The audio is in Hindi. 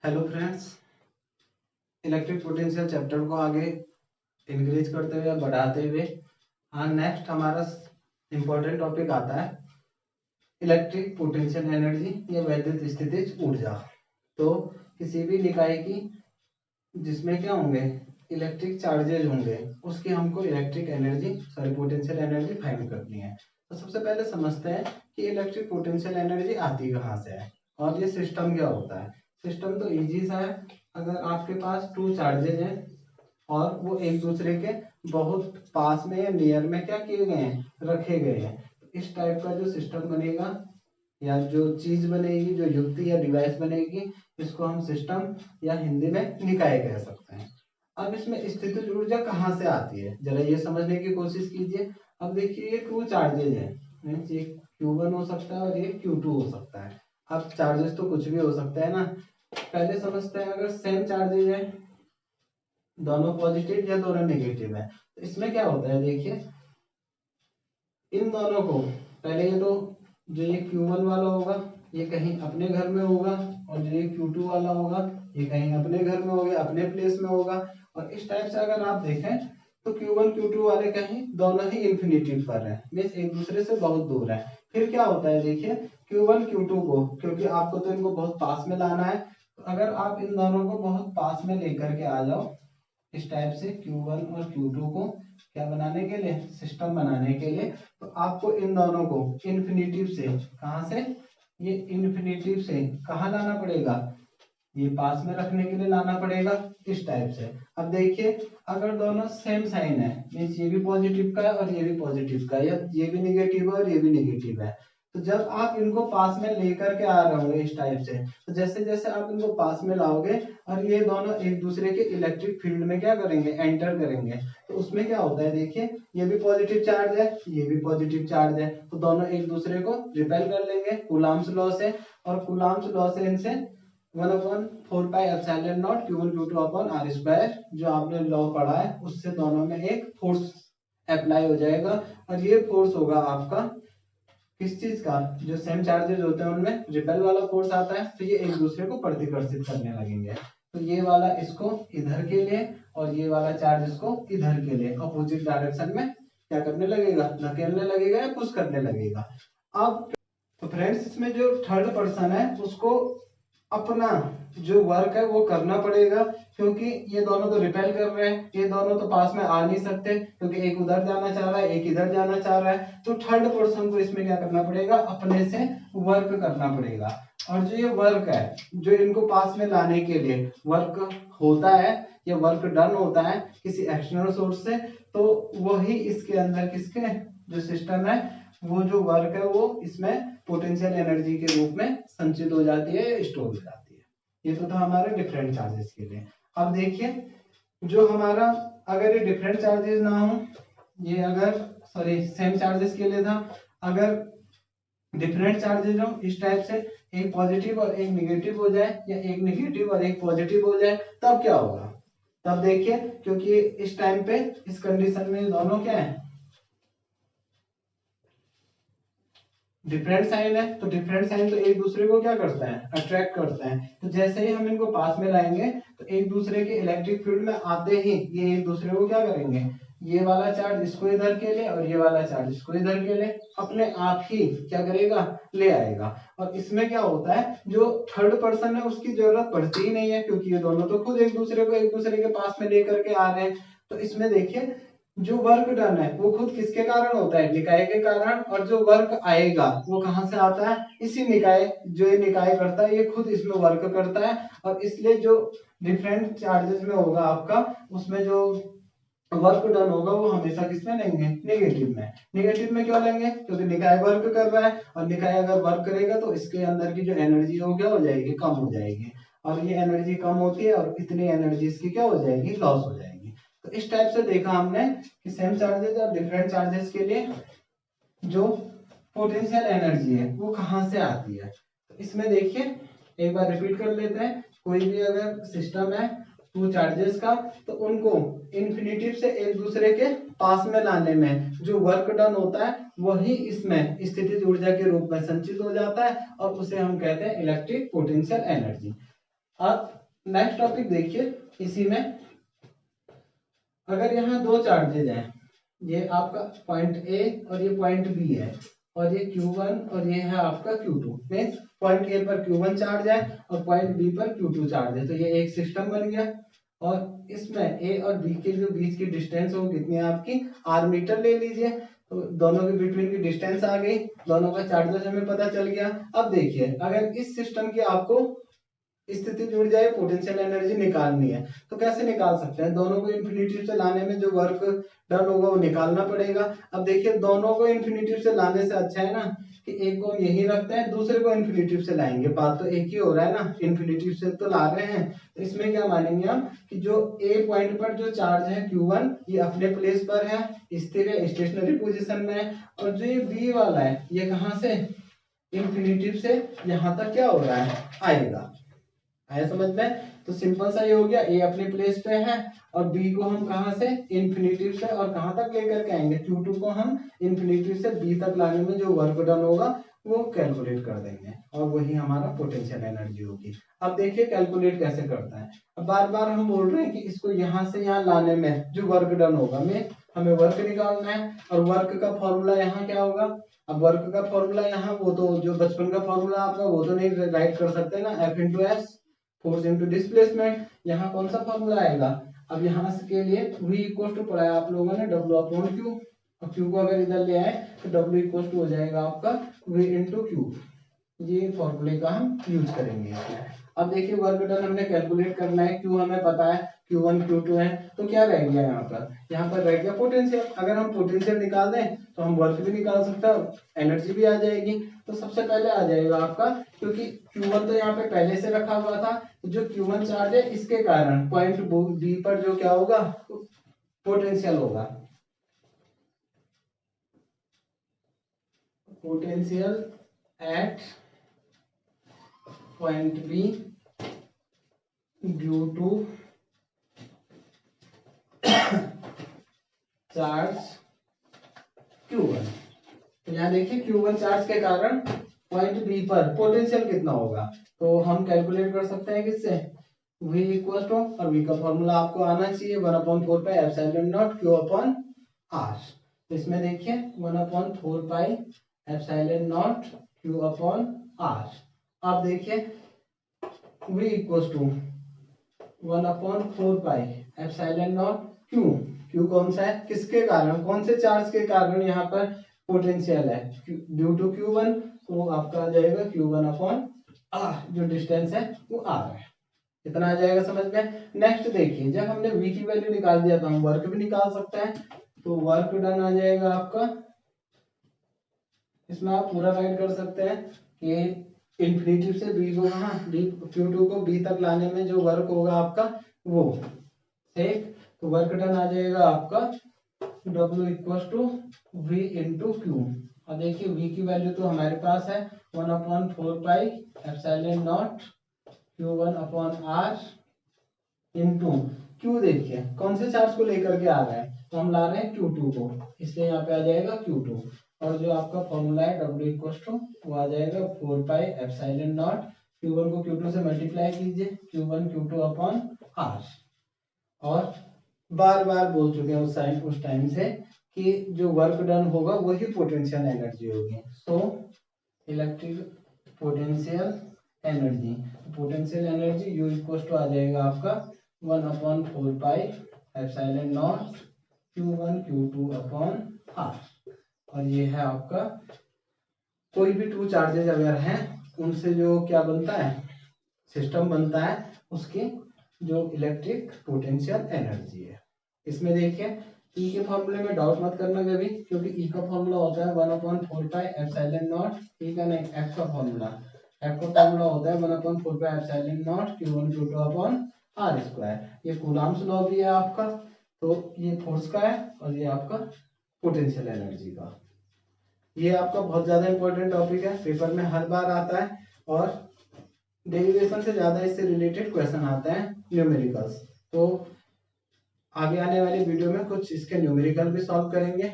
Hello friends, electric potential chapter को आगे इंक्रीज करते हुए बढ़ाते हुए हाँ नेक्स्ट हमारा इम्पोर्टेंट टॉपिक आता है इलेक्ट्रिक पोटेंशियल एनर्जी या वैद्युत स्थितिज ऊर्जा। तो किसी भी निकाय की जिसमें क्या होंगे इलेक्ट्रिक चार्जेज होंगे उसकी हमको electric energy potential energy find करनी है। तो सबसे पहले समझते हैं कि इलेक्ट्रिक पोटेंशियल एनर्जी आती कहाँ से है और ये सिस्टम क्या होता है। सिस्टम तो इजी सा है। अगर आपके पास टू चार्जेज हैं और वो एक दूसरे के बहुत पास में या नियर में क्या किए गए हैं, रखे गए हैं, तो इस टाइप का जो सिस्टम बनेगा या जो चीज बनेगी, जो युक्ति या डिवाइस बनेगी, इसको हम सिस्टम या हिंदी में निकाय कह सकते हैं। अब इसमें स्थितिज ऊर्जा कहाँ से आती है जरा ये समझने की कोशिश कीजिए। अब देखिए ये टू चार्जेज है, मीन्स ये Q1 हो सकता है और ये Q2 हो सकता है। अब चार्जेस तो कुछ भी हो सकता है ना। पहले समझते हैं अगर सेम चार्जेज है, दोनों पॉजिटिव या दोनों नेगेटिव है, तो इसमें क्या होता है देखिए इन दोनों को पहले ये तो जो ये Q1 वाला होगा ये कहीं अपने घर में होगा और जो ये Q2 वाला होगा ये कहीं अपने घर में होगा, अपने प्लेस में होगा। और इस टाइप से अगर आप देखें तो Q1 Q2 वाले कहीं दोनों ही इंफिनिटी पर है, मीन्स एक दूसरे से बहुत दूर है। फिर क्या होता है देखिए Q1 Q2 को, क्योंकि आपको तो इनको बहुत पास में लाना है, तो अगर आप इन दोनों को बहुत पास में लेकर के आ जाओ इस टाइप से Q1 और Q2 को क्या बनाने के लिए, सिस्टम बनाने के लिए, तो आपको इन दोनों को इन्फिनिटिव से कहां से, ये इन्फिनिटिव से कहां लाना पड़ेगा, ये पास में रखने के लिए लाना पड़ेगा इस टाइप से। अब देखिए अगर दोनों सेम साइन है, मीन्स ये भी पॉजिटिव का है और ये भी पॉजिटिव का है, या ये भी निगेटिव है और ये भी निगेटिव है, तो जब आप इनको पास में लेकर के आ रहे होंगे इस टाइप से, तो जैसे जैसे आप इनको पास में लाओगे और ये दोनों एक दूसरे के इलेक्ट्रिक फील्ड में क्या करेंगे, एंटर करेंगे, तो उसमें क्या होता है देखिए ये भी पॉजिटिव चार्ज है ये भी पॉजिटिव चार्ज है, तो दोनों एक दूसरे को रिपेल कर लेंगे कूलम्ब्स लॉ से। और कूलम्ब्स लॉ से इनसे 1/4πε0 Q1 Q2 upon R square जो आपने लॉ पढ़ा है उससे दोनों में एक फोर्स अप्लाई हो जाएगा। और ये फोर्स होगा आपका किस चीज का, जो सेम चार्जेस होते हैं उनमें रिपेल वाला फोर्स आता है, तो ये एक दूसरे को प्रतिकर्षित करने लगेंगे। तो ये वाला इसको इधर के लिए और ये वाला चार्ज इसको इधर के लिए अपोजिट डायरेक्शन में क्या करने लगेगा, धकेलने लगेगा या पुश करने लगेगा। अब तो फ्रेंड्स इसमें जो थर्ड पर्सन है उसको अपना जो वर्क है वो करना पड़ेगा, क्योंकि ये दोनों तो रिपेल कर रहे हैं, ये दोनों तो पास में आ नहीं सकते क्योंकि एक उधर जाना चाह रहा है एक इधर जाना चाह रहा है। तो थर्ड पर्सन को इसमें क्या करना पड़ेगा, अपने से वर्क करना पड़ेगा। और जो ये वर्क है जो इनको पास में लाने के लिए वर्क होता है, ये वर्क डन होता है किसी एक्सटर्नल सोर्स से, तो वही इसके अंदर किसके जो सिस्टम है वो जो वर्क है वो इसमें पोटेंशियल एनर्जी के रूप में संचित हो जाती है, स्टोर हो जाती है। ये तो था हमारे डिफरेंट चार्जेस के लिए। अब देखिए जो हमारा अगर ये डिफरेंट चार्जेस ना हो, ये अगर सॉरी सेम चार्जेस के लिए था, अगर डिफरेंट चार्जेस हो इस टाइप से एक पॉजिटिव और एक निगेटिव हो जाए या एक निगेटिव और एक पॉजिटिव हो जाए, तब क्या होगा, तब देखिए क्योंकि इस टाइम पे इस कंडीशन में दोनों क्या है डिफरेंट साइन है, तो डिफरेंट साइन तो एक दूसरे को क्या करता है, अट्रैक्ट करता है। तो जैसे ही हम इनको पास में लाएंगे तो एक दूसरे के इलेक्ट्रिक फील्ड में आते ही ये एक दूसरे को क्या करेंगे, ये वाला चार्ज इसको इधर के लिए और ये वाला चार्ज इसको इधर के लिए अपने आप ही क्या करेगा, ले आएगा। और इसमें क्या होता है जो थर्ड पर्सन है उसकी जरूरत पड़ती ही नहीं है, क्योंकि ये दोनों तो खुद एक दूसरे को एक दूसरे के पास में लेकर के आ रहे हैं। तो इसमें देखिए जो वर्क डन है वो खुद किसके कारण होता है, निकाय के कारण, और जो वर्क आएगा वो कहां से आता है, इसी निकाय, जो ये निकाय करता है ये खुद इसमें वर्क करता है। और इसलिए जो डिफरेंट चार्जेस में होगा आपका उसमें जो वर्क डन होगा वो हमेशा किसमें लेंगे, नेगेटिव में। नेगेटिव में क्यों लेंगे, क्योंकि निकाय वर्क कर रहा है और निकाय अगर वर्क करेगा तो इसके अंदर की जो एनर्जी हो क्या हो जाएगी, कम हो जाएगी। और ये एनर्जी कम होती है और इतनी एनर्जी इसकी क्या हो जाएगी, लॉस हो जाएगी। तो इस टाइप से देखा हमने कि सेम चार्जेस और डिफरेंट चार्जेस के लिए जो पोटेंशियल एनर्जी है वो कहां से आती है। तो इसमें देखिए एक बार रिपीट कर लेते हैं, कोई भी अगर सिस्टम है टू चार्जेस का, तो उनको इन्फिनिटिव से एक दूसरे के पास में लाने में जो वर्क डन होता है वही इसमें स्थितिज ऊर्जा के रूप में संचित हो जाता है और उसे हम कहते हैं इलेक्ट्रिक पोटेंशियल एनर्जी। अब नेक्स्ट टॉपिक देखिए, इसी में अगर यहाँ दो चार्जेज हैं, ये आपका पॉइंट ए और ये पॉइंट बी है, और ये Q1 और ये है आपका Q2, मीन्स पॉइंट ए पर Q1 चार्ज है और पॉइंट बी पर Q2 चार्ज है, तो ये एक सिस्टम बन गया। और इसमें ए और बी के जो बीच की डिस्टेंस हो कितनी है आपकी, r मीटर ले लीजिए, तो दोनों के बिटवीन की डिस्टेंस आ गई, दोनों का चार्जेस हमें पता चल गया। अब देखिए अगर इस सिस्टम की आपको स्थिति जुड़ जाए, पोटेंशियल एनर्जी निकालनी है, तो कैसे निकाल सकते हैं, दोनों को इन्फिनिटी से लाने में जो वर्क डन होगा वो निकालना पड़ेगा। अब देखिए दोनों को इन्फिनिटी से लाने से अच्छा है ना कि एक को हम यही रखते हैं, दूसरे को इन्फिनिटी से लाएंगे, बात तो एक ही हो रहा है ना, इन्फिनिटी से तो ला रहे हैं। तो इसमें क्या मानेंगे हम कि जो ए पॉइंट पर जो चार्ज है Q1 ये अपने प्लेस पर है, स्थिर है, स्टेशनरी पोजिशन में है, और जो ये बी वाला है ये कहाँ से, इन्फिनिटी से यहाँ तक क्या हो रहा है, आएगा। आया समझ में? तो सिंपल सा ये हो गया, ए अपने प्लेस पे है और बी को हम कहां से, इन्फिनिटी से, और कहां तक लेकर के आएंगे, Q2 को हम इन्फिनिटी से बी तक लाने में जो वर्क डन होगा वो कैलकुलेट कर देंगे, और वही हमारा पोटेंशियल एनर्जी होगी। अब देखिए कैलकुलेट कैसे करता है। अब बार बार हम बोल रहे हैं कि इसको यहाँ से यहाँ लाने में जो वर्क डन होगा में हमें वर्क निकालना है, और वर्क का फॉर्मूला यहाँ क्या होगा। अब वर्क का फॉर्मूला यहाँ वो तो जो बचपन का फॉर्मूला आपका वो तो नहीं राइट कर सकते ना, F into S, force into displacement, यहाँ कौन सा फॉर्मूला आएगा। अब यहाँ के लिए v इक्वल टू पढ़ाया आप लोगों ने W अपॉन Q, और Q को अगर इधर ले आए तो W इक्वल टू हो जाएगा आपका v इंटू Q, ये फॉर्मूले का हम यूज करेंगे इसमें। अब देखिए वर्क डन हमने कैलकुलेट करना है, Q हमें पता है Q1 Q2 है, तो क्या रह गया यहाँ पर रह गया पोटेंशियल। अगर हम पोटेंशियल निकाल दें तो हम वर्क भी निकाल सकते हैं, एनर्जी भी आ जाएगी। तो सबसे पहले आ जाएगा आपका, क्योंकि Q1 तो यहाँ पे पहले से रखा हुआ था, जो Q1 चार्ज है इसके कारण पॉइंट बी पर जो क्या होगा, पोटेंशियल होगा, potential at point B due to charge Q1। तो यहाँ देखिए Q1 चार्ज के कारण पॉइंट बी पर पोटेंशियल कितना होगा, तो हम कैलकुलेट कर सकते हैं किससे, v इक्वल टू, और v का फॉर्मूला आपको आना चाहिए 1/4 pi epsilon not Q upon R। तो इसमें देखिए 1/4 pi epsilon not Q upon R। आप देखिए v equal to 1/4 pi epsilon not Q, Q कौन सा है, किसके कारण, कौन से चार्ज के कारण यहाँ पर पोटेंशियल है, ड्यू टू Q1, तो आपका आ जाएगा Q1 अपॉन R, जो डिस्टेंस है वो R है। इतना आ जाएगा समझ में। नेक्स्ट देखिए, जब हमने v की वैल्यू निकाल दिया तो हम वर्क भी निकाल सकते हैं, तो वर्क डन आ जाएगा आपका, इसमें आप पूरा राइट कर सकते हैं कि इन्फिनिटी से b को कहाँ, Q2 को b तक लाने में जो वर्क होगा आपका वो, ठीक। तो वर्क डन आ जाएगा आपका W equal to v into Q. और देखिए v की वैल्यू तो हमारे पास है 1/4 pi epsilon naught Q1 upon R into Q, देखिए कौन से चार्ज को लेकर के आ रहा है, तो हम ला रहे हैं Q2 को, इसलिए यहाँ पे आ जाएगा Q2, और जो आपका फॉर्मूला है W इक्वल टू वो आ जाएगा 4 पाई एप्सिलॉन नॉट Q1 को Q2 से मल्टीप्लाई कीजिए, Q1 Q2 अपॉन R। और बार बार बोल चुके हैं उस टाइम से कि जो वर्क डन होगा वही पोटेंशियल एनर्जी होगी। So electric potential energy, potential energy U equal to आ जाएगा आपका 1/4 pi epsilon naught Q1 Q2 upon R। और ये है आपका, कोई भी टू चार्जेज अगर हैं उनसे जो क्या बनता है, सिस्टम बनता है, उसकी जो इलेक्ट्रिक पोटेंशियल एनर्जी है। इसमें देखिए ई के फॉर्मूले में डाउट मत करना कभी, क्योंकि ई का फॉर्मूला होता है 1/4 पाई एप्सिलॉन नॉट, ठीक है नहीं, एफ का फॉर्मूला होता है 1/4 pi epsilon naught Q1 Q2 upon R square. ये कूलम्ब्स लॉ भी है आपका, तो ये फोर्स का है और ये आपका पोटेंशियल एनर्जी का। ये आपका बहुत ज्यादा इंपॉर्टेंट टॉपिक है, पेपर में हर बार आता है, और डेरिवेशन से ज्यादा इससे रिलेटेड क्वेश्चन आते हैं न्यूमेरिकल्स। तो आगे आने वाले वीडियो में कुछ इसके न्यूमेरिकल भी सॉल्व करेंगे।